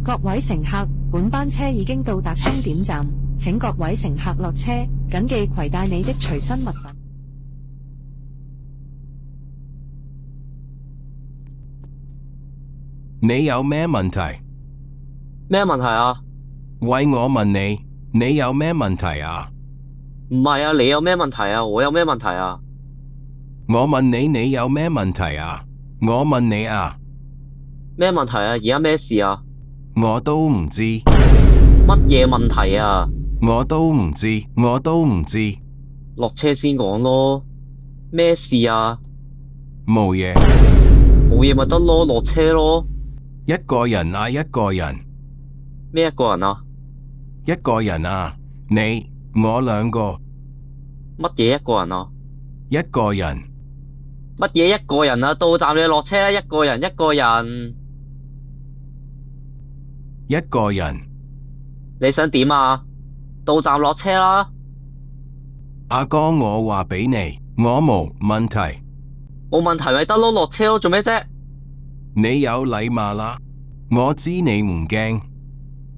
各位乘客，本班車已經到達終點站，請各位乘客落車，謹記攜帶你的隨身物品。你有咩問題？咩問題啊？喂，我問你，你有咩問題啊？唔係啊，你有咩問題啊？我有咩問題啊？我問你，你有咩問題啊？我問你啊。咩問題啊？而家咩事啊？我都唔知。乜嘢問題啊？我都唔知，我都唔知。落車先講咯。咩事啊？冇嘢。冇嘢咪得咯，落車咯。一個人啊，一個人。咩一個人啊？一個人啊，你，我兩個。乜嘢一個人啊？一個人。乜嘢一個人啊？到站你落車啦，一個人，一個人。一個人。你想點啊？到站落車啦。阿哥，我話俾你，我冇問題。冇問題咪得咯，落車咯，做咩啫？你有禮貌啦，我知你唔驚。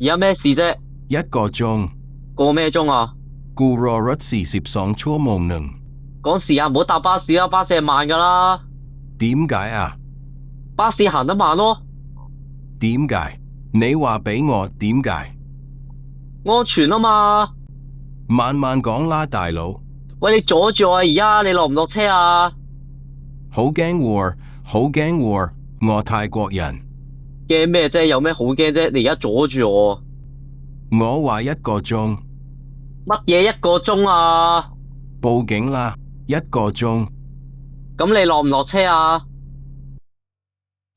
而家咩事啫？一個鐘。個咩鐘啊？กูรอรถ42 ชั่วโมงหนึ่ง。趕時間唔好搭巴士啦，巴士係慢噶啦。點解啊？巴士行得慢咯。點解？你話俾我點解？安全啊嘛。慢慢講啦，大佬。喂，你阻住我啊！而家你落唔落車啊？好驚喎，好驚喎，我泰國人。驚咩啫？有咩好驚啫？你而家阻住我。我話一個鐘。乜嘢一個鐘啊？報警啦，一個鐘。咁你落唔落車啊？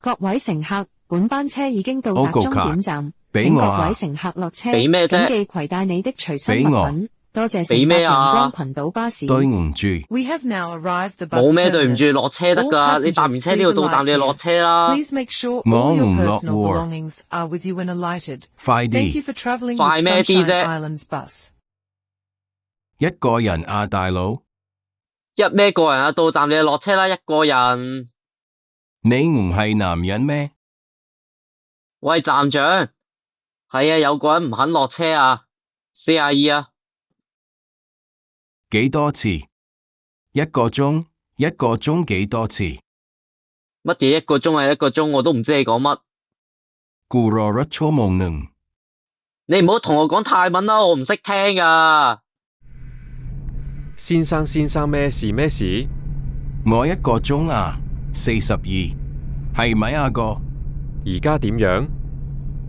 各位乘客，本班車已經到達終點站，俾我啊。請各位乘客落車，俾咩啫？謹記攜帶你的隨身物品。多謝乘搭俾咩陽啊？光群島巴士。對唔住。冇咩對唔住，落車得㗎。你搭完車呢度到站，你就落車啦。我唔落喎。快啲。快咩啲啫？一個人啊，大佬。一咩個人啊？到站你就落車啦，一個人。你唔係男人咩？喂，站長。係啊，有個人唔肯落車啊。42啊。幾多次？一個鐘，一個鐘幾多次？乜嘢一個鐘係一個鐘？我都唔知你講乜。กูรอรถชั่วโมงหนึ่ง。你唔好同我講泰文啦，我唔識聽㗎。先生，咩事咩事？我一個鐘啊，42，係咪啊哥？而家點樣？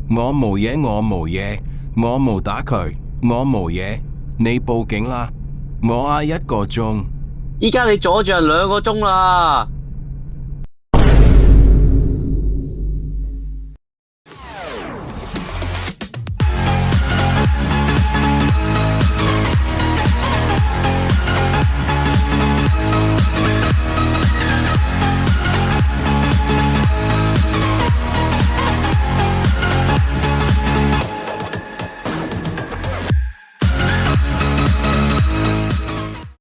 我冇嘢，我冇嘢，我冇打佢，我冇嘢，你報警啦。我啊一個鐘。依家你阻住人2個鐘啦。